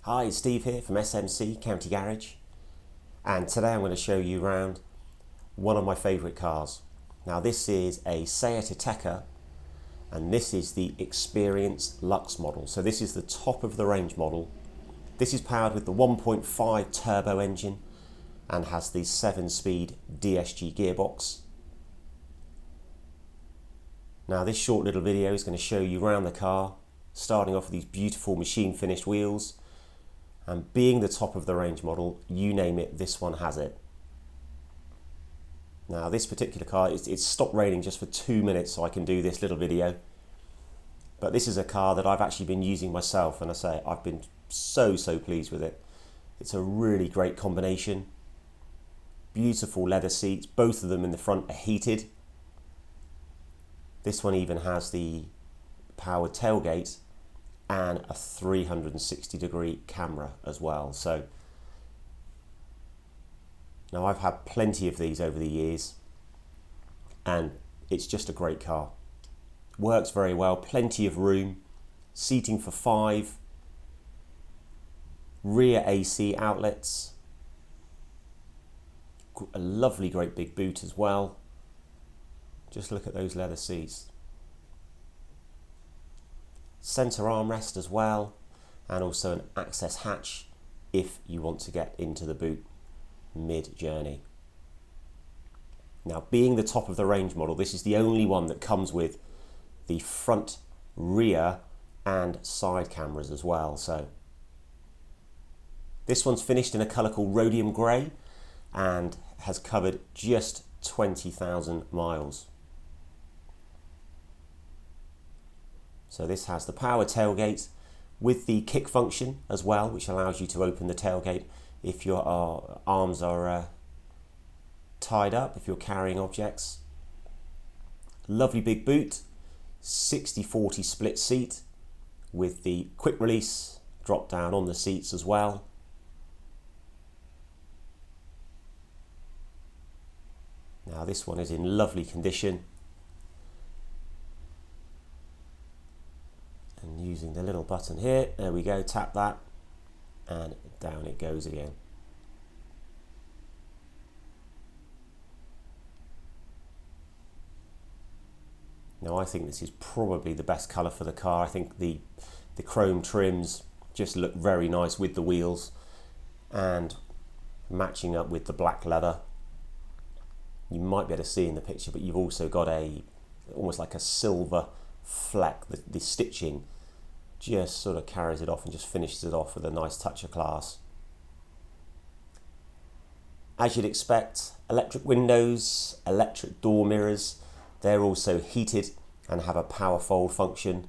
Hi, it's Steve here from SMC County Garage, and today I'm going to show you around one of my favourite cars. Now this is a SEAT Ateca, and this is the Xperience Lux model. So this is the top of the range model. This is powered with the 1.5 turbo engine and has the 7-speed DSG gearbox. Now this short little video is going to show you around the car, starting off with these beautiful machine finished wheels, and being the top of the range model, you name it, this one has it. Now this particular car, it's stopped raining just for 2 minutes so I can do this little video, but this is a car that I've actually been using myself, and I say I've been so pleased with it. It's a really great combination. Beautiful leather seats, both of them in the front are heated. This one even has the powered tailgate and a 360-degree camera as well. So now I've had plenty of these over the years, and it's just a great car. Works very well, plenty of room, seating for 5, rear AC outlets, a lovely great big boot as well. Just look at those leather seats. Centre armrest as well, and also an access hatch if you want to get into the boot mid-journey. Now, being the top of the range model, this is the only one that comes with the front, rear and side cameras as well. So this one's finished in a colour called rhodium grey and has covered just 20,000 miles. So this has the power tailgate with the kick function as well, which allows you to open the tailgate if your arms are tied up, if you're carrying objects. Lovely big boot, 60-40 split seat with the quick release drop down on the seats as well. Now this one is in lovely condition. And using the little button here, there we go, tap that and down it goes again. Now I think this is probably the best colour for the car. I think the chrome trims just look very nice with the wheels and matching up with the black leather. You might be able to see in the picture, but you've also got almost like a silver fleck. The stitching just sort of carries it off and just finishes it off with a nice touch of class. As you'd expect, electric windows, electric door mirrors. They're also heated and have a power fold function.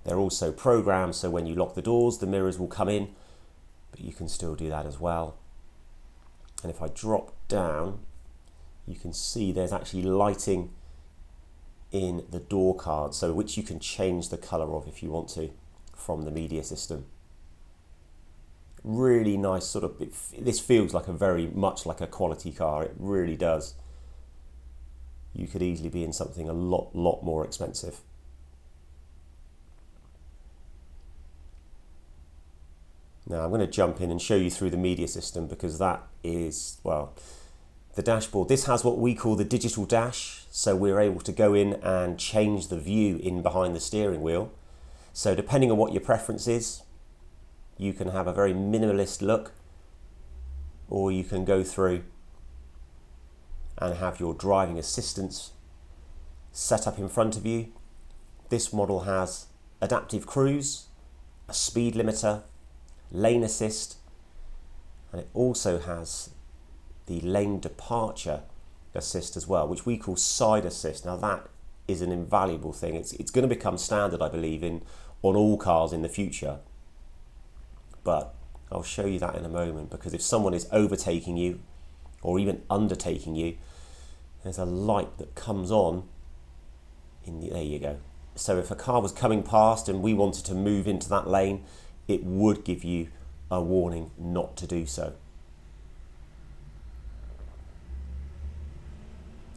They're also programmed, so when you lock the doors, the mirrors will come in, but you can still do that as well. And if I drop down, you can see there's actually lighting in the door card, so which you can change the colour of if you want to from the media system. Really nice sort of, this feels like very much like a quality car, it really does. You could easily be in something a lot more expensive. Now I'm going to jump in and show you through the media system, because that is, well, the dashboard. This has what we call the digital dash, so we're able to go in and change the view in behind the steering wheel. So depending on what your preference is, you can have a very minimalist look, or you can go through and have your driving assistance set up in front of you. This model has adaptive cruise, a speed limiter, lane assist, and it also has the lane departure assist as well, which we call side assist. Now that is an invaluable thing. It's going to become standard, I believe, on all cars in the future. But I'll show you that in a moment, because if someone is overtaking you or even undertaking you, there's a light that comes on there you go. So if a car was coming past and we wanted to move into that lane, it would give you a warning not to do so.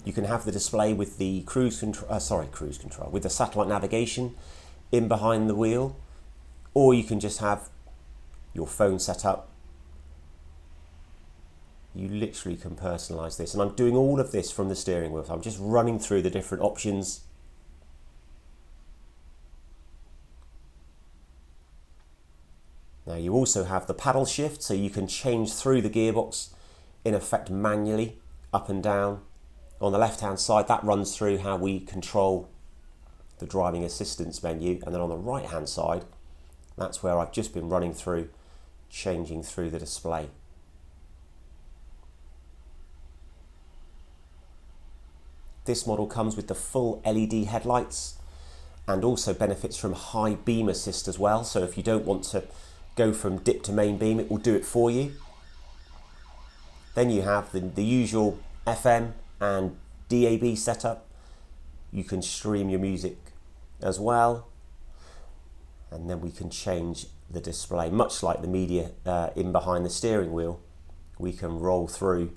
You can have the display with the cruise control, with the satellite navigation in behind the wheel, or you can just have your phone setup. You literally can personalize this, and I'm doing all of this from the steering wheel. So I'm just running through the different options. Now you also have the paddle shift, so you can change through the gearbox in effect manually, up and down. On the left hand side, that runs through how we control the driving assistance menu, and then on the right hand side, that's where I've just been running through, changing through the display. This model comes with the full LED headlights and also benefits from high beam assist as well. So if you don't want to go from dip to main beam, it will do it for you. Then you have the usual FM and DAB setup. You can stream your music as well. And then we can change the display, much like the media in behind the steering wheel. We can roll through.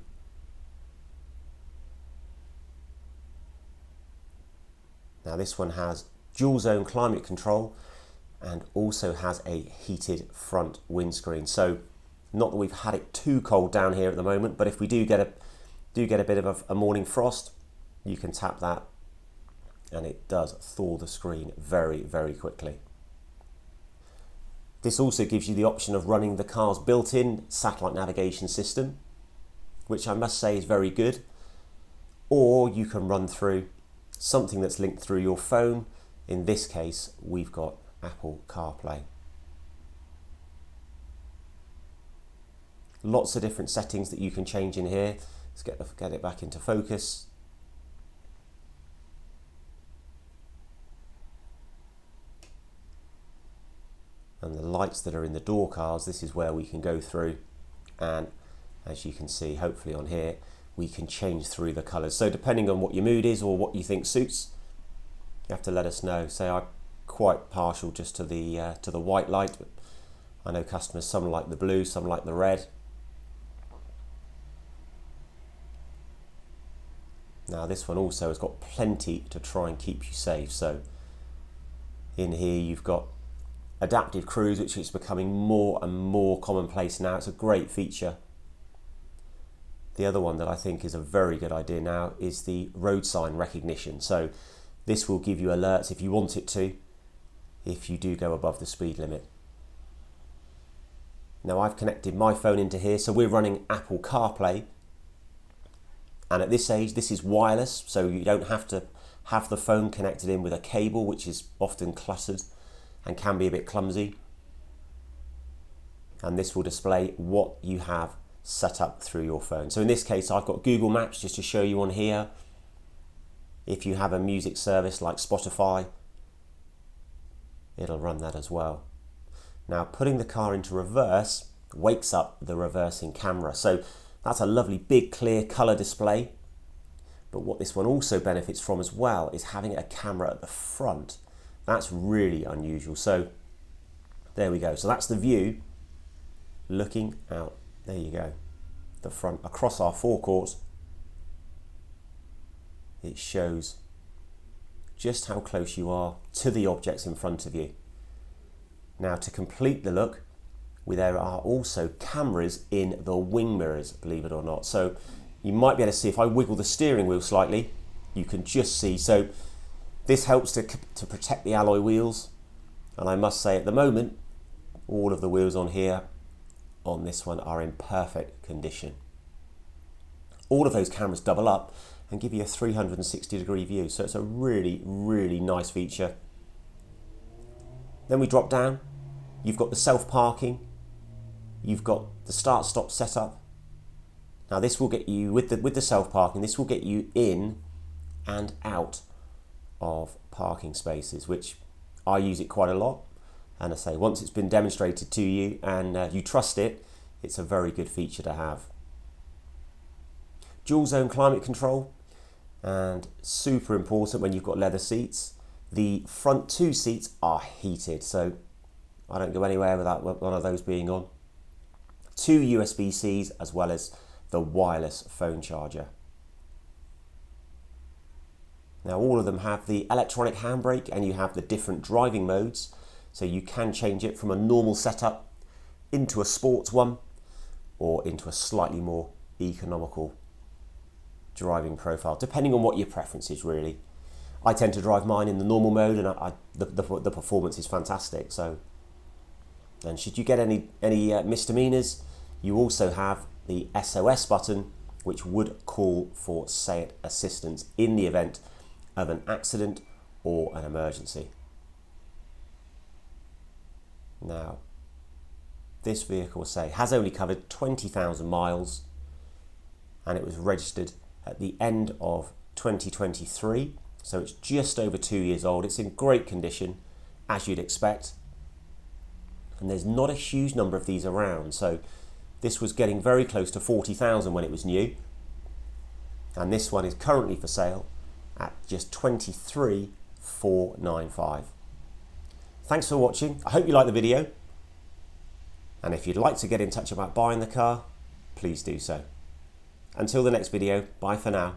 Now this one has dual zone climate control and also has a heated front windscreen. So not that we've had it too cold down here at the moment, but if we do get a bit of a morning frost, you can tap that and it does thaw the screen very, very quickly. This also gives you the option of running the car's built-in satellite navigation system, which I must say is very good. Or you can run through something that's linked through your phone. In this case, we've got Apple CarPlay. Lots of different settings that you can change in here. Let's get it back into focus. And the lights that are in the door cars, this is where we can go through, and as you can see, hopefully on here, we can change through the colours. So depending on what your mood is or what you think suits, you have to let us know. Say I'm quite partial just to the white light, but I know customers, some like the blue, some like the red. Now this one also has got plenty to try and keep you safe. So in here you've got adaptive cruise, which is becoming more and more commonplace now. It's a great feature. The other one that I think is a very good idea now is the road sign recognition. So this will give you alerts if you want it to, if you do go above the speed limit. Now I've connected my phone into here, so we're running Apple CarPlay. And at this age, this is wireless, so you don't have to have the phone connected in with a cable, which is often cluttered and can be a bit clumsy. And this will display what you have set up through your phone. So in this case, I've got Google Maps just to show you on here. If you have a music service like Spotify, it'll run that as well. Now putting the car into reverse wakes up the reversing camera. So that's a lovely big clear color display. But what this one also benefits from as well is having a camera at the front. That's really unusual. So there we go. So that's the view looking out. There you go. The front across our forecourt. It shows just how close you are to the objects in front of you. Now to complete the look, there are also cameras in the wing mirrors, believe it or not. So you might be able to see if I wiggle the steering wheel slightly, you can just see. So this helps to protect the alloy wheels. And I must say at the moment, all of the wheels on here on this one are in perfect condition. All of those cameras double up and give you a 360-degree view. So it's a really, really nice feature. Then we drop down. You've got the self-parking. You've got the start-stop setup. Now this will get you, with the self-parking, this will get you in and out of parking spaces, which I use it quite a lot. And I say, once it's been demonstrated to you and you trust it, it's a very good feature to have. Dual zone climate control, and super important when you've got leather seats. The front two seats are heated, so I don't go anywhere without one of those being on. 2 USB-Cs as well as the wireless phone charger. Now all of them have the electronic handbrake and you have the different driving modes. So you can change it from a normal setup into a sports one or into a slightly more economical driving profile, depending on what your preference is really. I tend to drive mine in the normal mode, and the performance is fantastic. So, and should you get any misdemeanors, you also have the SOS button, which would call for SEAT assistance in the event of an accident or an emergency. Now, this vehicle, say, has only covered 20,000 miles, and it was registered at the end of 2023, so it's just over 2 years old. It's in great condition, as you'd expect, and there's not a huge number of these around, so this was getting very close to 40,000 when it was new, and this one is currently for sale at just 23,495. Thanks for watching. I hope you liked the video, and if you'd like to get in touch about buying the car, please do so. Until the next video, bye for now.